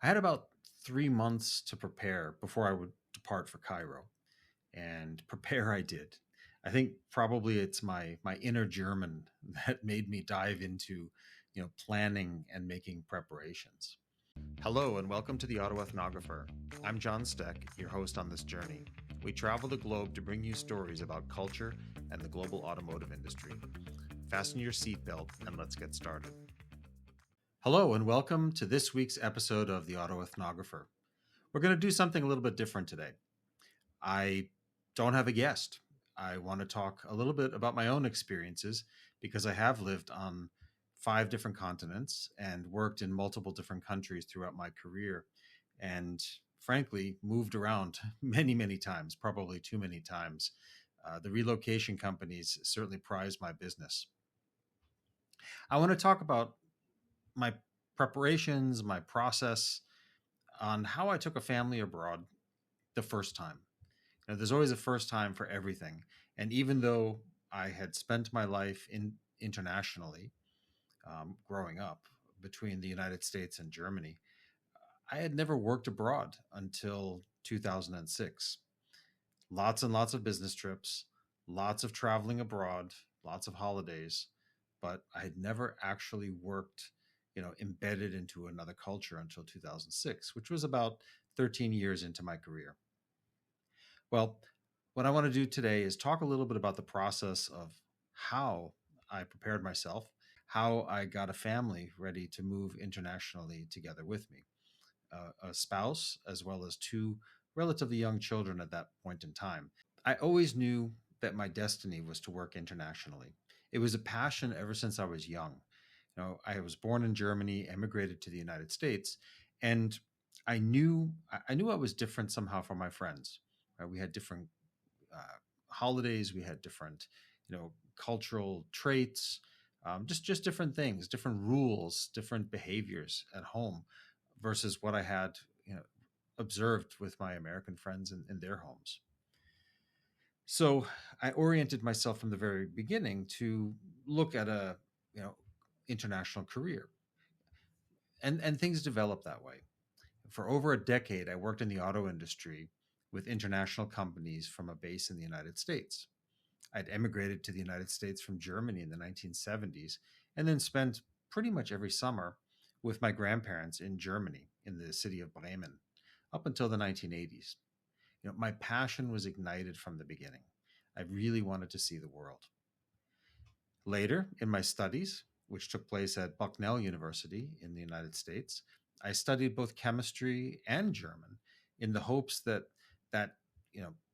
I had about 3 months to prepare before I would depart for Cairo, and prepare I did. I think probably it's my inner German that made me dive into, planning and making preparations. Hello and welcome to the Auto Ethnographer. I'm John Stech, your host on this journey. We travel the globe to bring you stories about culture and the global automotive industry. Fasten your seatbelt and let's get started. Hello and welcome to this week's episode of the Auto Ethnographer. We're going to do something a little bit different today. I don't have a guest. I want to talk a little bit about my own experiences because I have lived on 5 different continents and worked in multiple different countries throughout my career, and frankly, moved around many, many times, probably too many times. The relocation companies certainly prize my business. I want to talk about my preparations, my process on how I took a family abroad the first time. There's always a first time for everything. And even though I had spent my life internationally, growing up between the United States and Germany, I had never worked abroad until 2006. Lots and lots of business trips, lots of traveling abroad, lots of holidays, but I had never actually worked, embedded into another culture until 2006, which was about 13 years into my career. Well, what I want to do today is talk a little bit about the process of how I prepared myself, how I got a family ready to move internationally together with me, a spouse, as well as 2 relatively young children at that point in time. I always knew that my destiny was to work internationally. It was a passion ever since I was young. I was born in Germany, emigrated to the United States, and I knew I was different somehow from my friends. Right? We had different holidays, we had different, cultural traits, just different things, different rules, different behaviors at home versus what I had, observed with my American friends in their homes. So I oriented myself from the very beginning to look at a, international career, and things developed that way. For over a decade, I worked in the auto industry with international companies from a base in the United States. I'd emigrated to the United States from Germany in the 1970s and then spent pretty much every summer with my grandparents in Germany in the city of Bremen up until the 1980s. My passion was ignited from the beginning. I really wanted to see the world. Later, in my studies, which took place at Bucknell University in the United States, I studied both chemistry and German in the hopes that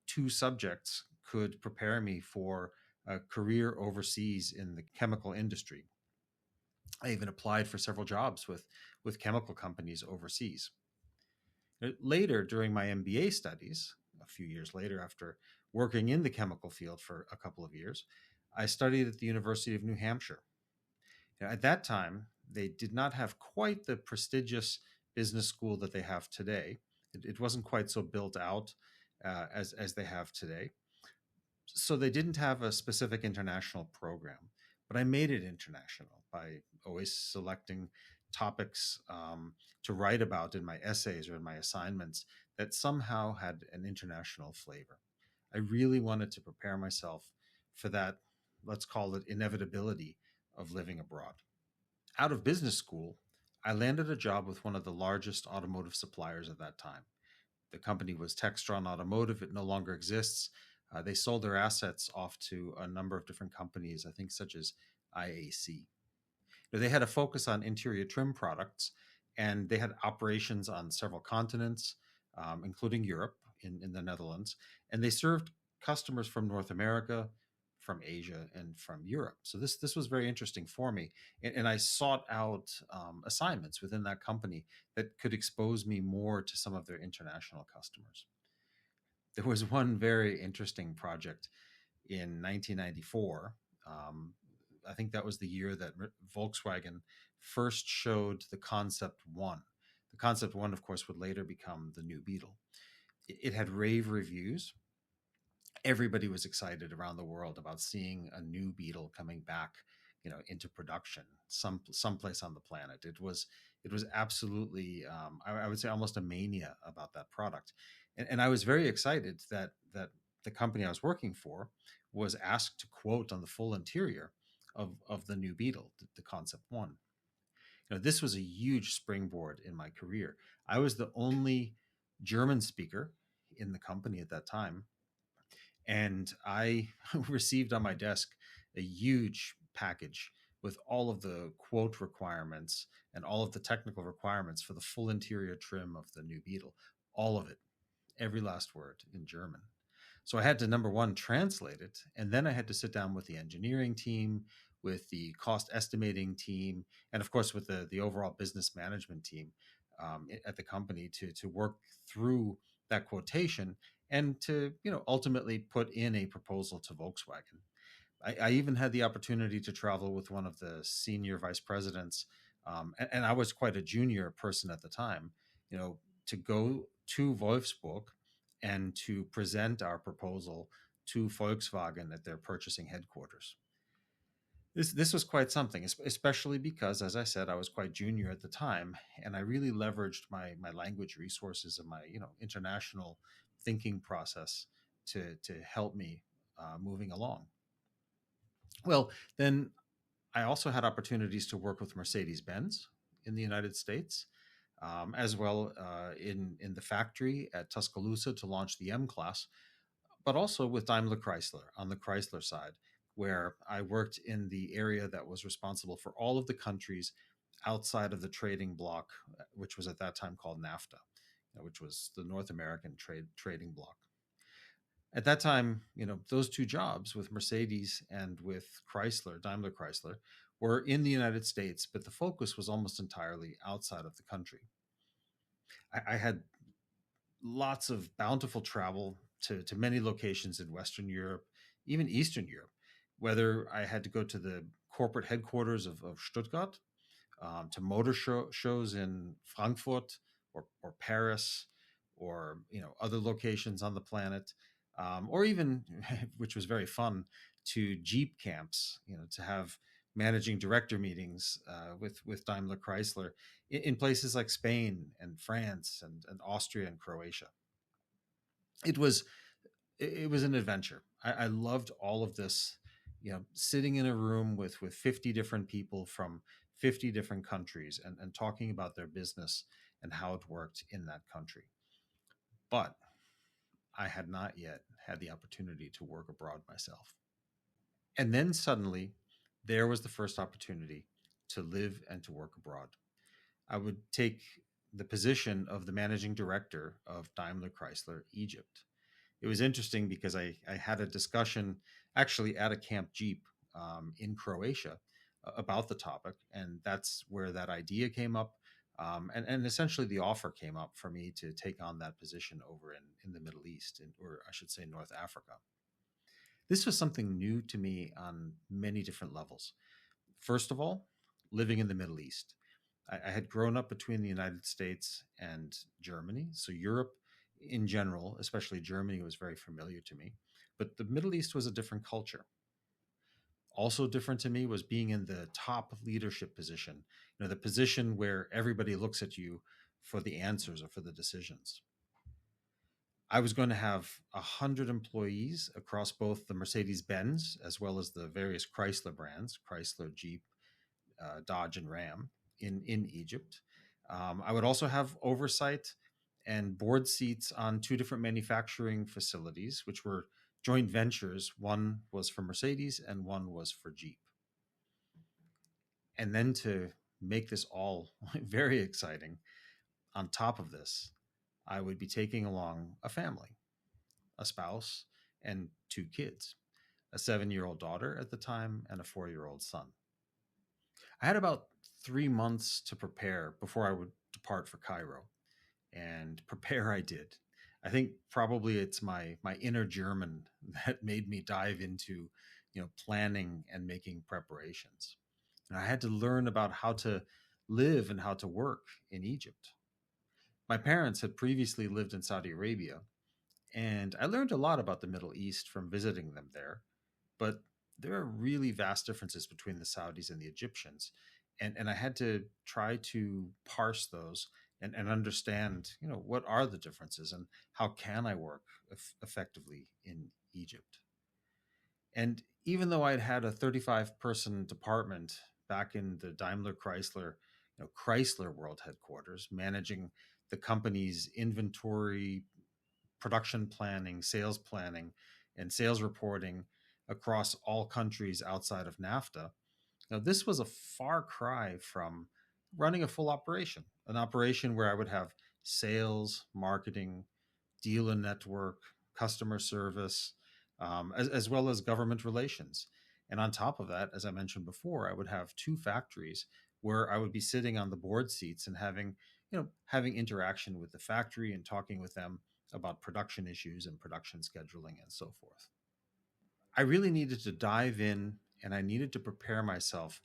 2 subjects could prepare me for a career overseas in the chemical industry. I even applied for several jobs with chemical companies overseas. Later, during my MBA studies, a few years later, after working in the chemical field for a couple of years, I studied at the University of New Hampshire. At that time, they did not have quite the prestigious business school that they have today. It wasn't quite so built out as they have today. So they didn't have a specific international program, but I made it international by always selecting topics to write about in my essays or in my assignments that somehow had an international flavor. I really wanted to prepare myself for that, let's call it inevitability of living abroad. Out of business school, I landed a job with one of the largest automotive suppliers at that time. The company was Textron Automotive. It no longer exists. They sold their assets off to a number of different companies, I think such as IAC. They had a focus on interior trim products, and they had operations on several continents, including Europe in the Netherlands. And they served customers from North America, from Asia, and from Europe. So this was very interesting for me. And I sought out assignments within that company that could expose me more to some of their international customers. There was one very interesting project in 1994. I think that was the year that Volkswagen first showed the Concept One. The Concept One, of course, would later become the new Beetle. It had rave reviews. Everybody was excited around the world about seeing a new Beetle coming back, into production someplace on the planet. It was absolutely, I would say, almost a mania about that product, and I was very excited that the company I was working for was asked to quote on the full interior of the new Beetle, the Concept One. This was a huge springboard in my career. I was the only German speaker in the company at that time, and I received on my desk a huge package with all of the quote requirements and all of the technical requirements for the full interior trim of the new Beetle. All of it, every last word in German. So I had to, number one, translate it, and then I had to sit down with the engineering team, with the cost estimating team, and of course with the overall business management team at the company to work through that quotation and to ultimately put in a proposal to Volkswagen. I even had the opportunity to travel with one of the senior vice presidents, and I was quite a junior person at the time. You know, to go to Wolfsburg and to present our proposal to Volkswagen at their purchasing headquarters. This was quite something, especially because, as I said, I was quite junior at the time, and I really leveraged my language resources and my international thinking process to help me moving along. Well, then I also had opportunities to work with Mercedes-Benz in the United States, as well in the factory at Tuscaloosa to launch the M Class, but also with DaimlerChrysler on the Chrysler side, where I worked in the area that was responsible for all of the countries outside of the trading bloc, which was at that time called NAFTA, which was the North American trading bloc. At that time, those two jobs with Mercedes and with Chrysler, Daimler Chrysler, were in the United States, but the focus was almost entirely outside of the country. I had lots of bountiful travel to many locations in Western Europe, even Eastern Europe, whether I had to go to the corporate headquarters of Stuttgart, to motor shows in Frankfurt or Paris, or other locations on the planet, or even, which was very fun, to Jeep camps. To have managing director meetings with Daimler Chrysler in places like Spain and France and Austria and Croatia. It was an adventure. I loved all of this. Sitting in a room with 50 different people from 50 different countries and talking about their business and how it worked in that country. But I had not yet had the opportunity to work abroad myself. And then suddenly, there was the first opportunity to live and to work abroad. I would take the position of the managing director of Daimler Chrysler Egypt. It was interesting because I had a discussion actually at a Camp Jeep in Croatia about the topic, and that's where that idea came up. And essentially the offer came up for me to take on that position over in the Middle East, or I should say North Africa. This was something new to me on many different levels. First of all, living in the Middle East. I had grown up between the United States and Germany, so Europe in general, especially Germany, was very familiar to me. But the Middle East was a different culture. Also different to me was being in the top leadership position, the position where everybody looks at you for the answers or for the decisions. I was going to have 100 employees across both the Mercedes-Benz as well as the various Chrysler brands, Chrysler, Jeep, Dodge, and Ram in Egypt. I would also have oversight and board seats on two different manufacturing facilities, which were joint ventures. One was for Mercedes and one was for Jeep. And then to make this all very exciting, on top of this, I would be taking along a family, a spouse, and two kids, a 7-year-old daughter at the time and a 4-year-old son. I had about 3 months to prepare before I would depart for Cairo, and prepare I did. I think probably it's my inner German that made me dive into planning and making preparations. And I had to learn about how to live and how to work in Egypt. My parents had previously lived in Saudi Arabia, and I learned a lot about the Middle East from visiting them there. But there are really vast differences between the Saudis and the Egyptians. And I had to try to parse those and understand, what are the differences and how can I work effectively in Egypt. And even though I'd had a 35-person department back in the Daimler Chrysler, Chrysler World Headquarters, managing the company's inventory, production planning, and sales reporting across all countries outside of NAFTA. Now, this was a far cry from running a full operation, an operation where I would have sales, marketing, dealer network, customer service, as well as government relations. And on top of that, as I mentioned before, I would have two factories where I would be sitting on the board seats and having interaction with the factory and talking with them about production issues and production scheduling and so forth. I really needed to dive in and I needed to prepare myself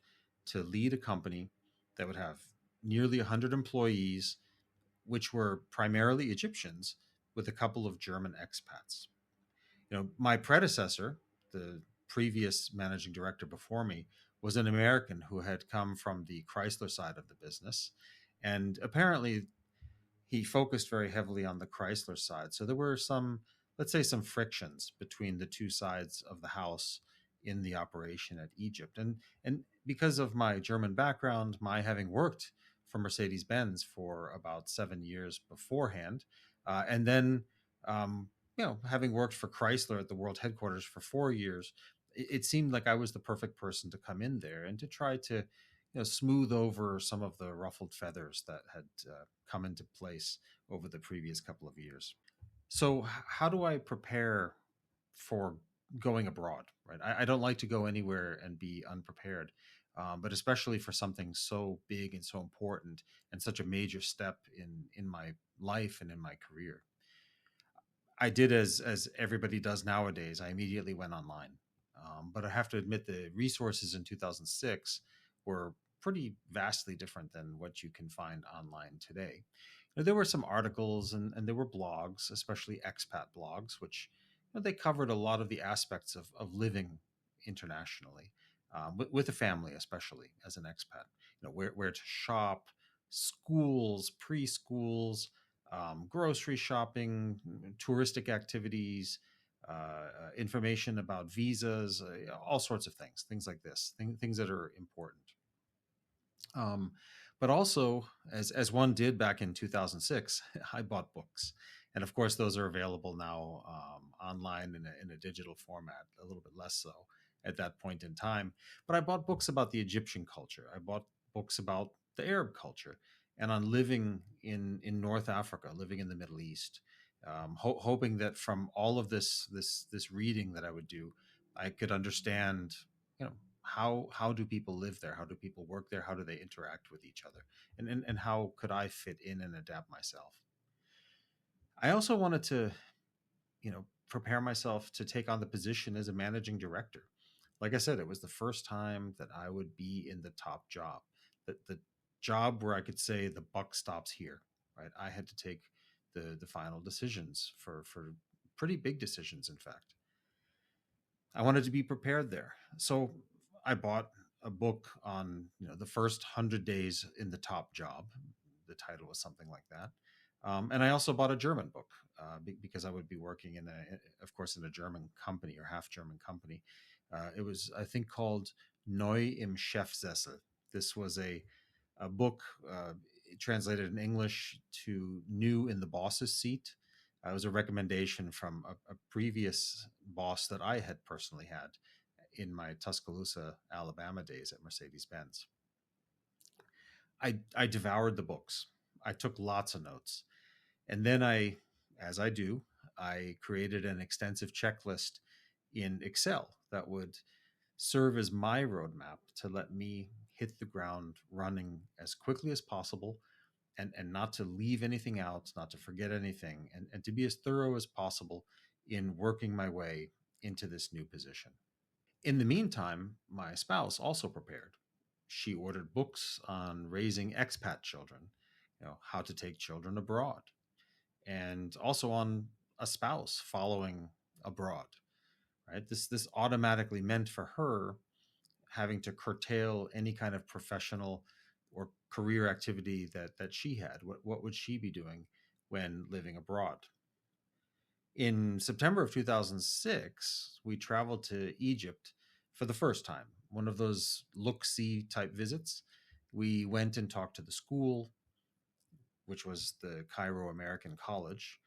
to lead a company that would have nearly 100 employees, which were primarily Egyptians, with a couple of German expats. My predecessor, the previous managing director before me, was an American who had come from the Chrysler side of the business. And apparently, he focused very heavily on the Chrysler side. So there were some, let's say, some frictions between the two sides of the house in the operation at Egypt. And because of my German background, my having worked for Mercedes-Benz for about 7 years beforehand, and then having worked for Chrysler at the world headquarters for 4 years, it seemed like I was the perfect person to come in there and to try to smooth over some of the ruffled feathers that had come into place over the previous couple of years. So, how do I prepare for going abroad? Right, I don't like to go anywhere and be unprepared, but especially for something so big and so important and such a major step in my life and in my career. I did as everybody does nowadays. I immediately went online, but I have to admit the resources in 2006 were pretty vastly different than what you can find online today. There were some articles and there were blogs, especially expat blogs, which they covered a lot of the aspects of living internationally, with a family, especially as an expat. Where to shop, schools, preschools, grocery shopping, touristic activities, information about visas, all sorts of things like this, things that are important. Um, but also, as one did back in 2006, I bought books, and of course, those are available now online in a digital format, a little bit less so at that point in time. But I bought books about the Egyptian culture. I bought books about the Arab culture, and on living in North Africa, living in the Middle East, hoping that from all of this reading that I would do, I could understand, you know, how do people live there? How do people work there? How do they interact with each other? And how could I fit in and adapt myself? I also wanted to, prepare myself to take on the position as a managing director. Like I said, it was the first time that I would be in the top job, the job where I could say the buck stops here, right? I had to take the final decisions for pretty big decisions, in fact. I wanted to be prepared there. So I bought a book on the first 100 days in the top job. The title was something like that. And I also bought a German book because I would be working of course, in a German company or half German company. It was, I think, called Neu im Chefsessel. This was a book translated in English to New in the Boss's Seat. It was a recommendation from a previous boss that I had personally had in my Tuscaloosa, Alabama days at Mercedes-Benz. I devoured the books. I took lots of notes. And then as I do, I created an extensive checklist in Excel that would serve as my roadmap to let me hit the ground running as quickly as possible and not to leave anything out, not to forget anything, and to be as thorough as possible in working my way into this new position. In the meantime, my spouse also prepared. She ordered books on raising expat children, how to take children abroad, and also on a spouse following abroad. Right? This automatically meant for her having to curtail any kind of professional or career activity that she had. What would she be doing when living abroad? In September of 2006, we traveled to Egypt for the first time, one of those look-see type visits. We went and talked to the school, which was the Cairo American College,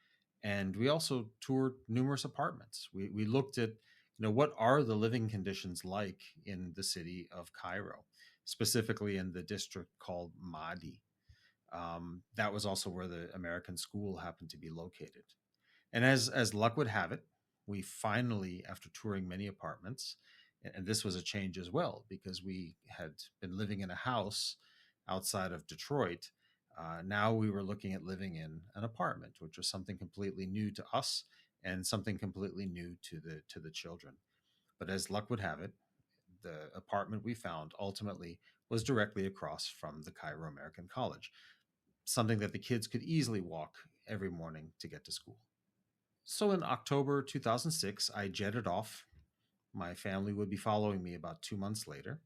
and we also toured numerous apartments. We looked at, what are the living conditions like in the city of Cairo, specifically in the district called Mahdi. That was also where the American school happened to be located. And as luck would have it, we finally, after touring many apartments, and this was a change as well because we had been living in a house outside of Detroit. Now we were looking at living in an apartment, which was something completely new to us and something completely new to the children. But as luck would have it, the apartment we found ultimately was directly across from the Cairo American College, something that the kids could easily walk every morning to get to school. So in October 2006, I jetted off. My family would be following me about 2 months later,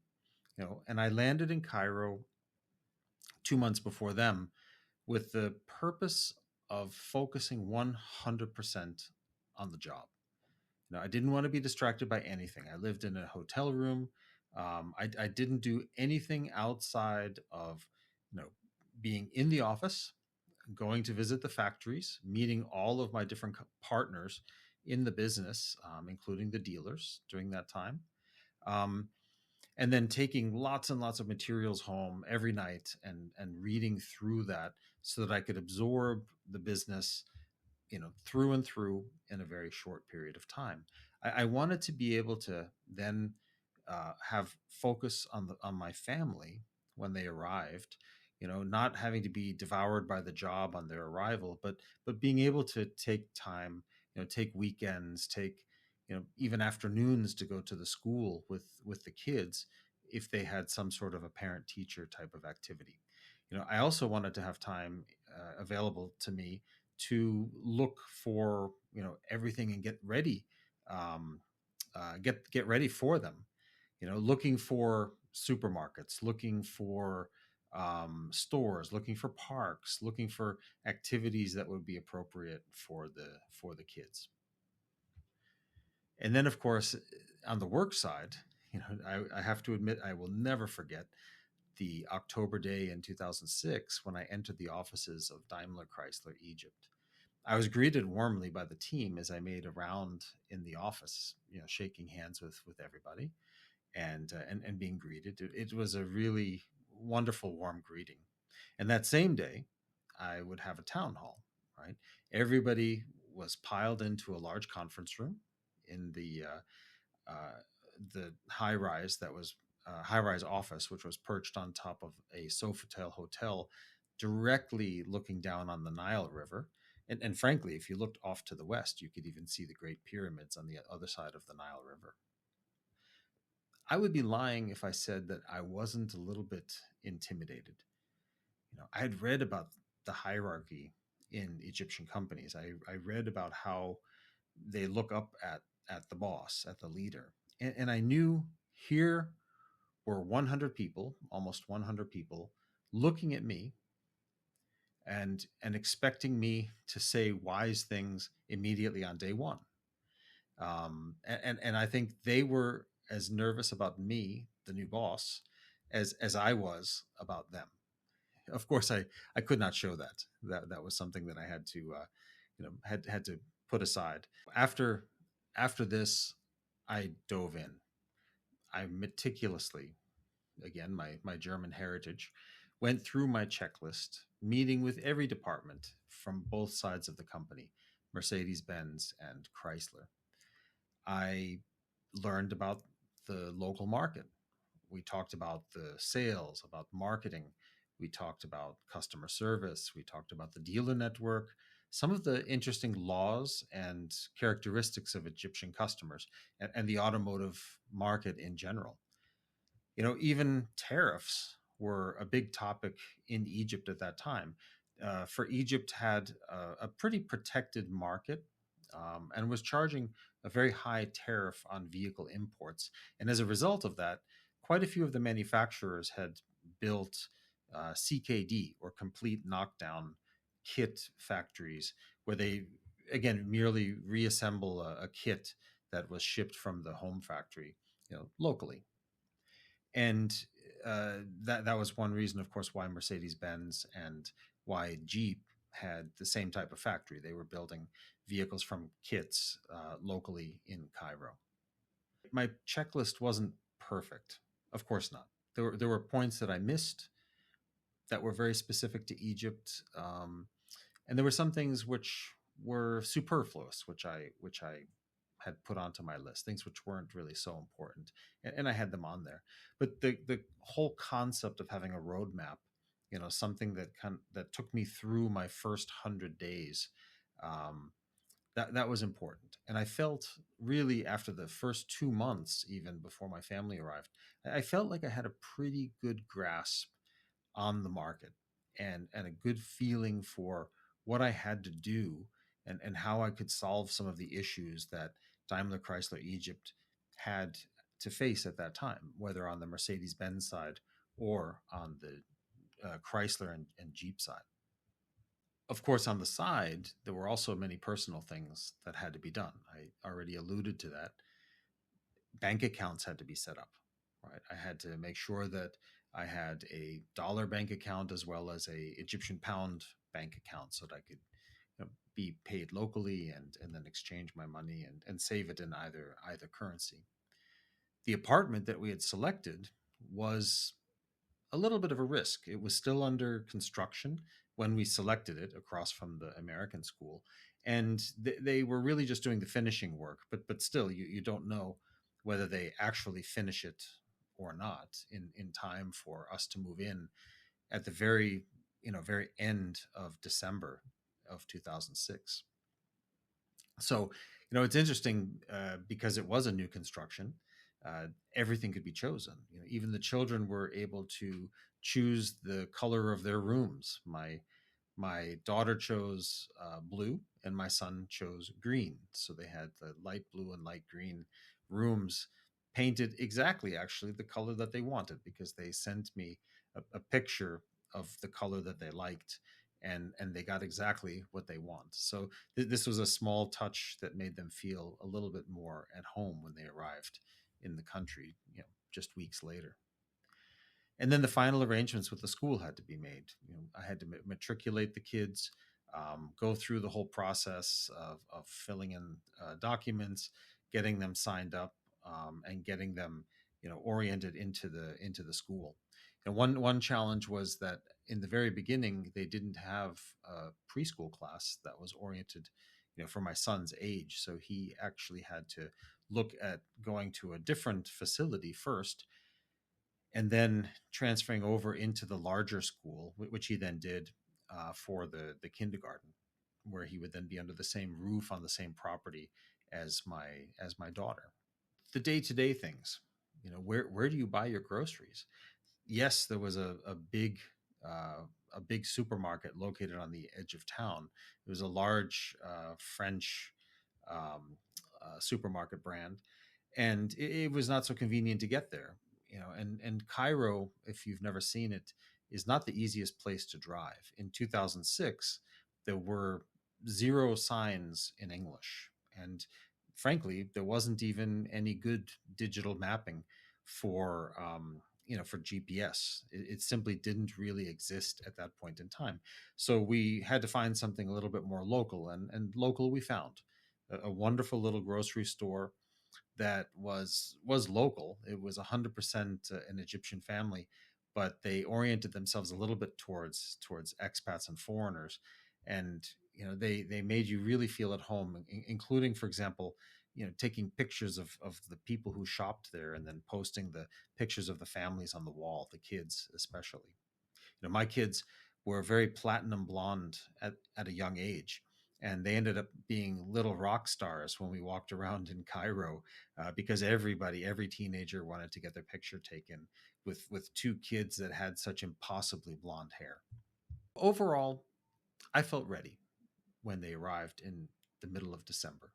and I landed in Cairo 2 months before them with the purpose of focusing 100% on the job. I didn't want to be distracted by anything. I lived in a hotel room. I didn't do anything outside of, being in the office, going to visit the factories, meeting all of my different partners in the business, including the dealers during that time. And then taking lots and lots of materials home every night and reading through that so that I could absorb the business, through and through in a very short period of time. I wanted to be able to then have focus on my family when they arrived, not having to be devoured by the job on their arrival, but being able to take time, take weekends, take even afternoons to go to the school with the kids if they had some sort of a parent teacher type of activity. I also wanted to have time available to me to look for everything and get ready, get ready for them. Looking for supermarkets, looking for stores, looking for parks, looking for activities that would be appropriate for the kids. And then, of course, on the work side, I have to admit I will never forget the October day in 2006 when I entered the offices of DaimlerChrysler Egypt. I was greeted warmly by the team as I made a round in the office, shaking hands with everybody and being greeted. It was a really wonderful, warm greeting. And that same day, I would have a town hall. Right, everybody was piled into a large conference room in the high rise that was high rise office, which was perched on top of a Sofitel hotel, directly looking down on the Nile River. And frankly, if you looked off to the west, you could even see the Great Pyramids on the other side of the Nile River. I would be lying if I said that I wasn't a little bit intimidated. I had read about the hierarchy in Egyptian companies. I read about how they look up at the boss, at the leader. And I knew here were 100 people, almost 100 people, looking at me and expecting me to say wise things immediately on day one. And I think they were as nervous about me, the new boss, as I was about them. Of course, I could not show that. That was something that I had to had to put aside. After this, I dove in. I meticulously, again, my German heritage, went through my checklist, meeting with every department from both sides of the company, Mercedes-Benz and Chrysler. I learned about the local market. We talked about the sales, about marketing. We talked about customer service. We talked about the dealer network, some of the interesting laws and characteristics of Egyptian customers and the automotive market in general. Even tariffs were a big topic in Egypt at that time. For Egypt had a pretty protected market and was charging a very high tariff on vehicle imports. And as a result of that, quite a few of the manufacturers had built CKD, or complete knockdown kit factories, where they, again, merely reassemble a kit that was shipped from the home factory, locally. And that was one reason, of course, why Mercedes-Benz and why Jeep had the same type of factory. They were building vehicles from kits locally in Cairo. My checklist wasn't perfect, of course not. There were points that I missed that were very specific to Egypt, and there were some things which were superfluous, which I had put onto my list, things which weren't really so important, and I had them on there. But the whole concept of having a roadmap, something that took me through my first 100 days, um, that was important. And I felt, really, after the first 2 months, even before my family arrived, I felt like I had a pretty good grasp on the market, and a good feeling for what I had to do, and how I could solve some of the issues that Daimler Chrysler Egypt had to face at that time, whether on the Mercedes-Benz side or on the Chrysler and Jeep side. Of course, on the side, there were also many personal things that had to be done. I already alluded to that. Bank accounts had to be set up, right? I had to make sure that I had a dollar bank account as well as a Egyptian pound bank account, so that I could be paid locally, and then exchange my money and save it in either currency. The apartment that we had selected was a little bit of a risk. It was still under construction when we selected it, across from the American school, and they were really just doing the finishing work. But still, you don't know whether they actually finish it or not in time for us to move in at the very end of December of 2006. So, it's interesting, because it was a new construction. Everything could be chosen. Even the children were able to choose the color of their rooms. My daughter chose blue, and my son chose green. So they had the light blue and light green rooms, painted exactly, actually, the color that they wanted, because they sent me a picture of the color that they liked, and they got exactly what they want. So this was a small touch that made them feel a little bit more at home when they arrived in the country, just weeks later. And then the final arrangements with the school had to be made. I had to matriculate the kids, go through the whole process of filling in documents, getting them signed up, and getting them, oriented into the school. And one challenge was that in the very beginning, they didn't have a preschool class that was oriented, for my son's age. So he actually had to look at going to a different facility first, and then transferring over into the larger school, which he then did for the kindergarten, where he would then be under the same roof on the same property as my daughter. The day-to-day things, where do you buy your groceries? Yes, there was a big supermarket located on the edge of town. It was a large French supermarket brand, and it was not so convenient to get there. And Cairo, if you've never seen it, is not the easiest place to drive. In 2006, there were zero signs in English, and frankly, there wasn't even any good digital mapping for for GPS. It simply didn't really exist at that point in time. So we had to find something a little bit more local, and local we found a wonderful little grocery store that was local. It was 100% an Egyptian family, but they oriented themselves a little bit towards expats and foreigners, and they made you really feel at home, including, for example, taking pictures of the people who shopped there, and then posting the pictures of the families on the wall, the kids especially. My kids were very platinum blonde at a young age, and they ended up being little rock stars when we walked around in Cairo, because every teenager wanted to get their picture taken with two kids that had such impossibly blonde hair. Overall, I felt ready when they arrived in the middle of December.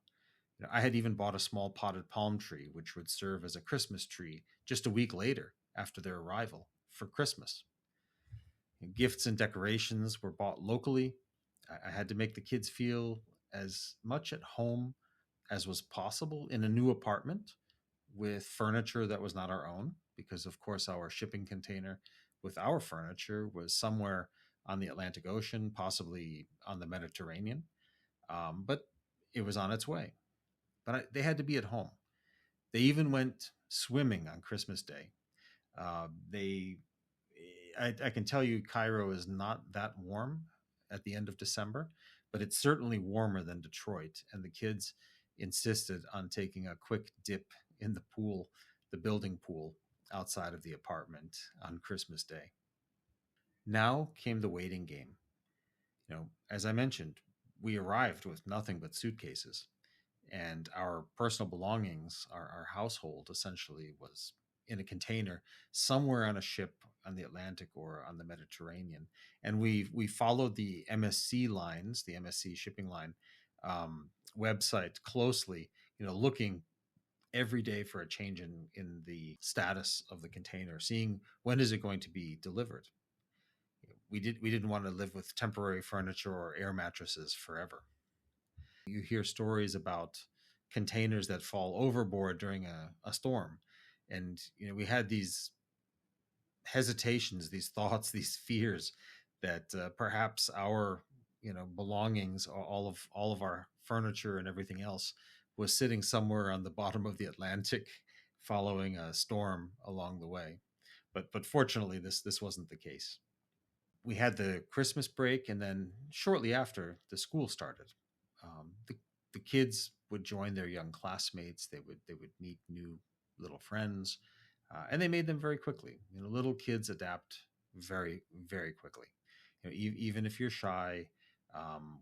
I had even bought a small potted palm tree, which would serve as a Christmas tree just a week later, after their arrival for Christmas. Gifts and decorations were bought locally. I had to make the kids feel as much at home as was possible in a new apartment with furniture that was not our own, because, of course, our shipping container with our furniture was somewhere on the Atlantic Ocean, possibly on the Mediterranean, but it was on its way. But they had to be at home. They even went swimming on Christmas Day. They I can tell you Cairo is not that warm at the end of December, but it's certainly warmer than Detroit. And the kids insisted on taking a quick dip in the pool, the building pool outside of the apartment on Christmas Day. Now came the waiting game. As I mentioned, we arrived with nothing but suitcases, and our personal belongings, our household essentially was in a container somewhere on a ship on the Atlantic or on the Mediterranean. And we followed the MSC lines, the MSC shipping line website closely, looking every day for a change in the status of the container, seeing when is it going to be delivered. We didn't want to live with temporary furniture or air mattresses forever. You hear stories about containers that fall overboard during a storm. And, we had these hesitations, these thoughts, these fears that perhaps our, belongings, all of our furniture and everything else was sitting somewhere on the bottom of the Atlantic following a storm along the way. But fortunately, this wasn't the case. We had the Christmas break, and then shortly after, the school started. The kids would join their young classmates. They would meet new little friends, and they made them very quickly. Little kids adapt very, very quickly. Even if you're shy,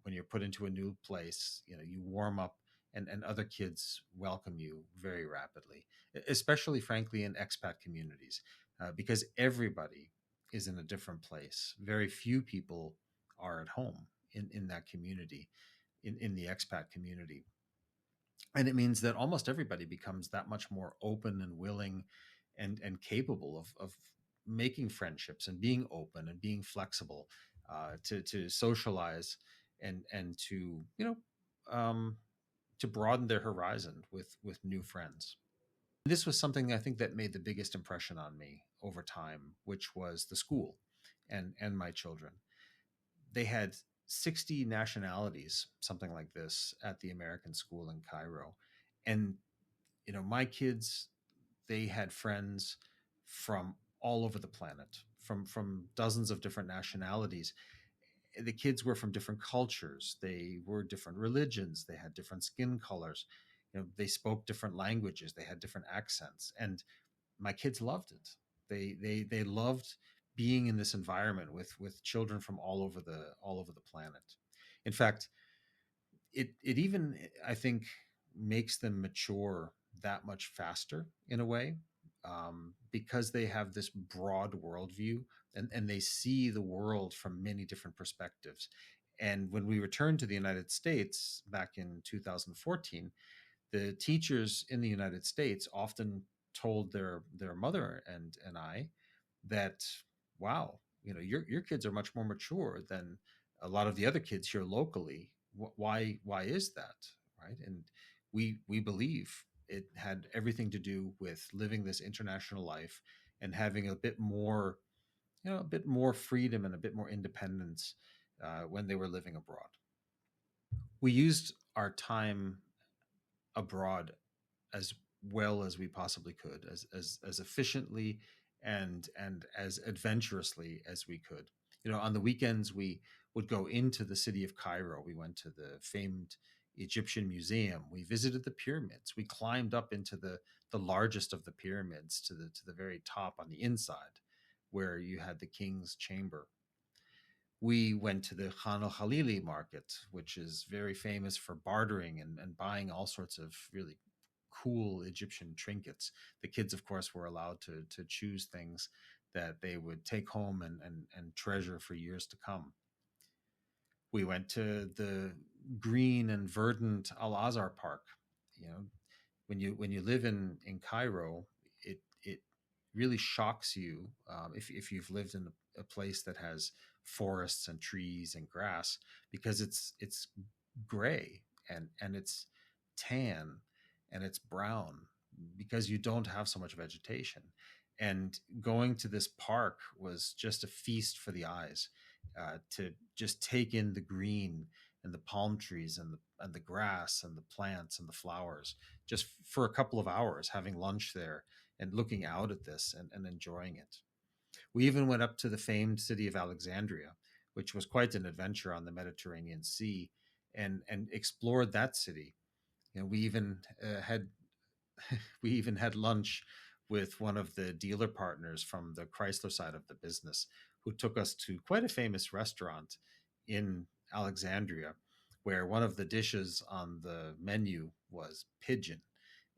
when you're put into a new place, you warm up, and other kids welcome you very rapidly. Especially, frankly, in expat communities, because everybody is in a different place. Very few people are at home in that community, in the expat community. And it means that almost everybody becomes that much more open and willing and capable of making friendships and being open and being flexible, to socialize and to broaden their horizon with new friends. This was something I think that made the biggest impression on me over time, which was the school and my children. They had 60 nationalities, something like this, at the American school in Cairo. And, my kids, they had friends from all over the planet, from dozens of different nationalities. The kids were from different cultures. They were different religions. They had different skin colors. They spoke different languages. They had different accents. And my kids loved it. They loved being in this environment with children from all over the planet. In fact, it even, I think, makes them mature that much faster in a way, because they have this broad worldview, and they see the world from many different perspectives. And when we returned to the United States back in 2014, the teachers in the United States often told their mother and I that, wow, your kids are much more mature than a lot of the other kids here locally. Why is that, right? And we believe it had everything to do with living this international life and having a bit more freedom and a bit more independence when they were living abroad. We used our time abroad as well as we possibly could, as efficiently and as adventurously as we could. On the weekends we would go into the city of Cairo. We went to the famed Egyptian Museum. We visited the pyramids. We climbed up into the largest of the pyramids to the very top on the inside, where you had the king's chamber. We went to the Khan al Khalili market, which is very famous for bartering and buying all sorts of really cool Egyptian trinkets. The kids, of course, were allowed to choose things that they would take home and treasure for years to come. We went to the green and verdant Al Azhar Park. When you live in Cairo, it really shocks you if you've lived in a place that has forests and trees and grass, because it's gray and it's tan and it's brown because you don't have so much vegetation. And going to this park was just a feast for the eyes, to just take in the green and the palm trees and the grass and the plants and the flowers, just for a couple of hours, having lunch there and looking out at this and enjoying it. We even went up to the famed city of Alexandria, which was quite an adventure on the Mediterranean Sea, and explored that city. You know, we even had lunch with one of the dealer partners from the Chrysler side of the business, who took us to quite a famous restaurant in Alexandria, where one of the dishes on the menu was pigeon.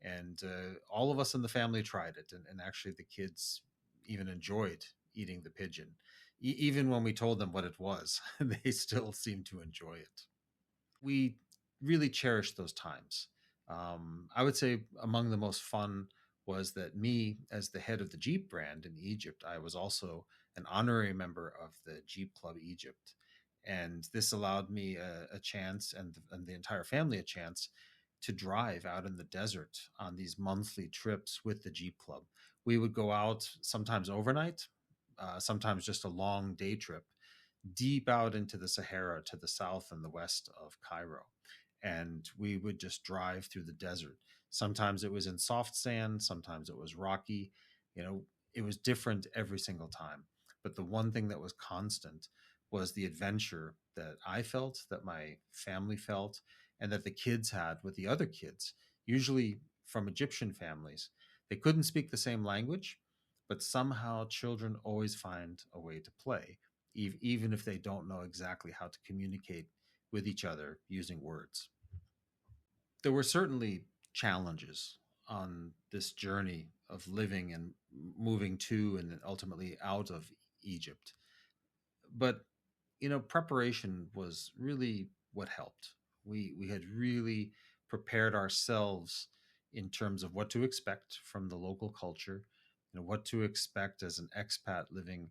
And all of us in the family tried it, and actually the kids even enjoyed eating the pigeon. Even when we told them what it was, they still seemed to enjoy it. We really cherished those times. I would say among the most fun was that me, as the head of the Jeep brand in Egypt, I was also an honorary member of the Jeep Club Egypt. And this allowed me a chance, and the entire family a chance, to drive out in the desert on these monthly trips with the Jeep Club. We would go out sometimes overnight, sometimes just a long day trip, deep out into the Sahara to the south and the west of Cairo. And we would just drive through the desert. Sometimes it was in soft sand, sometimes it was rocky. You know, it was different every single time. But the one thing that was constant was the adventure that I felt, that my family felt, and that the kids had with the other kids, usually from Egyptian families. They couldn't speak the same language, but somehow children always find a way to play, even if they don't know exactly how to communicate with each other using words. There were certainly challenges on this journey of living and moving to and ultimately out of Egypt. But preparation was really what helped. We had really prepared ourselves in terms of what to expect from the local culture, what to expect as an expat living,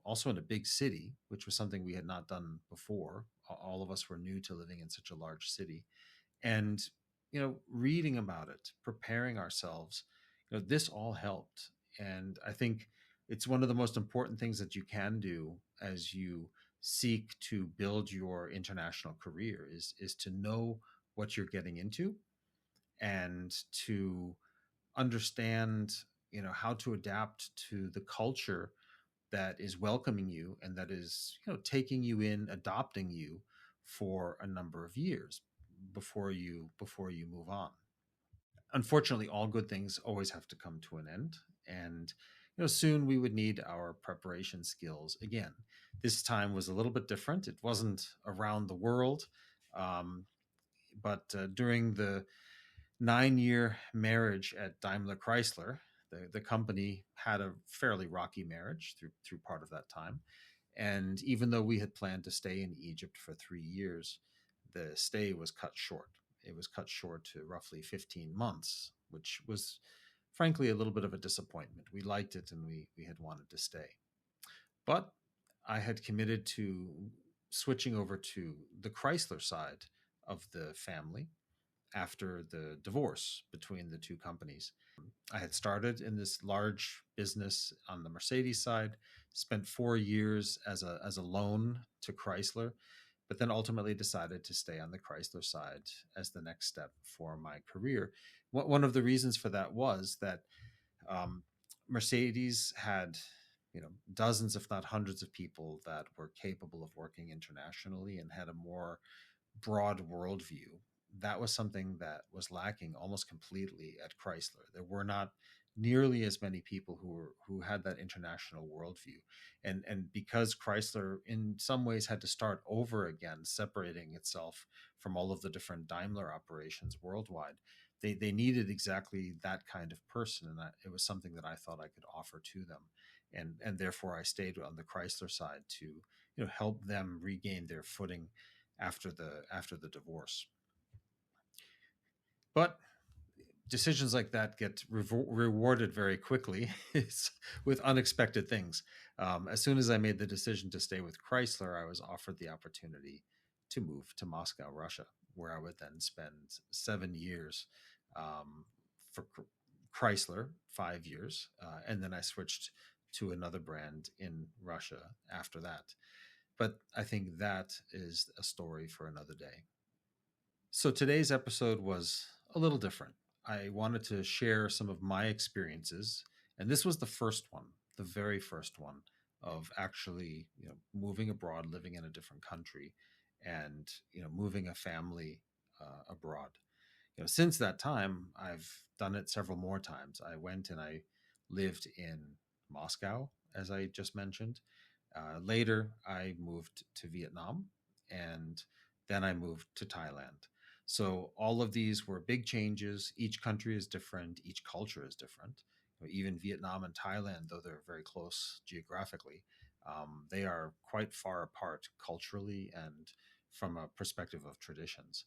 also in a big city, which was something we had not done before. All of us were new to living in such a large city, and reading about it, preparing ourselves. This all helped, and I think it's one of the most important things that you can do as you seek to build your international career is to know what you're getting into, and to understand how to adapt to the culture that is welcoming you and that is taking you in, adopting you for a number of years before you move on. Unfortunately, all good things always have to come to an end, and soon we would need our preparation skills again. This time was a little bit different. It wasn't around the world, um, but during the 9-year marriage at DaimlerChrysler, the company had a fairly rocky marriage through part of that time. And even though we had planned to stay in Egypt for 3 years, the stay was cut short. It was cut short to roughly 15 months, which was frankly a little bit of a disappointment. We liked it, and we had wanted to stay. But I had committed to switching over to the Chrysler side of the family after the divorce between the two companies. I had started in this large business on the Mercedes side, spent 4 years as a loan to Chrysler, but then ultimately decided to stay on the Chrysler side as the next step for my career. One of the reasons for that was that Mercedes had dozens, if not hundreds, of people that were capable of working internationally and had a more broad worldview. That was something that was lacking almost completely at Chrysler. There were not nearly as many people who had that international worldview, and because Chrysler in some ways had to start over again, separating itself from all of the different Daimler operations worldwide, they needed exactly that kind of person, and it was something that I thought I could offer to them, and therefore I stayed on the Chrysler side to help them regain their footing after the divorce. But decisions like that get rewarded very quickly with unexpected things. As soon as I made the decision to stay with Chrysler, I was offered the opportunity to move to Moscow, Russia, where I would then spend 7 years for Chrysler, 5 years, and then I switched to another brand in Russia after that. But I think that is a story for another day. So today's episode was a little different. I wanted to share some of my experiences, and this was the first one, the very first one of actually, moving abroad, living in a different country, and moving a family abroad. Since that time, I've done it several more times. I went and I lived in Moscow, as I just mentioned. Later, I moved to Vietnam, and then I moved to Thailand. So all of these were big changes. Each country is different. Each culture is different. Even Vietnam and Thailand, though they're very close geographically, they are quite far apart culturally and from a perspective of traditions.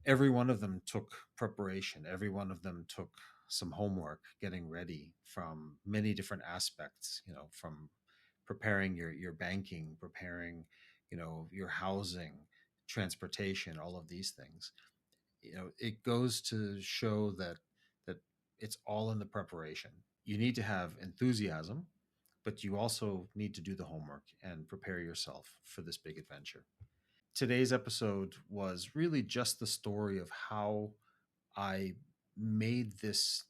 Every one of them took preparation. Every one of them took some homework, getting ready from many different aspects, from preparing your banking, preparing, your housing, transportation, all of these things. It goes to show that it's all in the preparation. You need to have enthusiasm, but you also need to do the homework and prepare yourself for this big adventure. Today's episode was really just the story of how I made this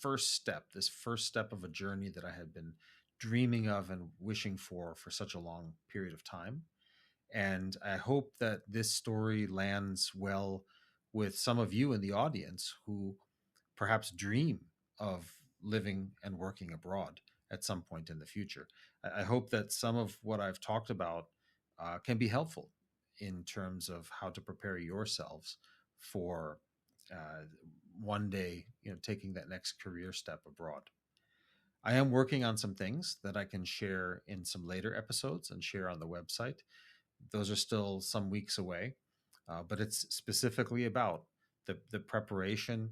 first step of a journey that I had been dreaming of and wishing for such a long period of time. And I hope that this story lands well with some of you in the audience who perhaps dream of living and working abroad at some point in the future. I hope that some of what I've talked about can be helpful in terms of how to prepare yourselves for one day, taking that next career step abroad. I am working on some things that I can share in some later episodes and share on the website. Those are still some weeks away, but it's specifically about the preparation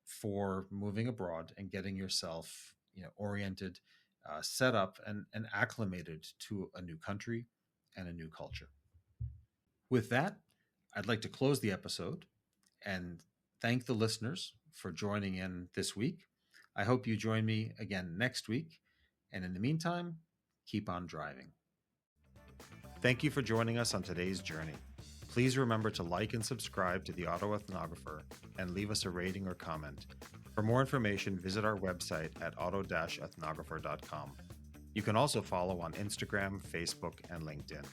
for moving abroad and getting yourself, oriented, set up, and acclimated to a new country and a new culture. With that, I'd like to close the episode and thank the listeners for joining in this week. I hope you join me again next week. And in the meantime, keep on driving. Thank you for joining us on today's journey. Please remember to like and subscribe to the Auto Ethnographer and leave us a rating or comment. For more information, visit our website at auto-ethnographer.com. You can also follow on Instagram, Facebook, and LinkedIn.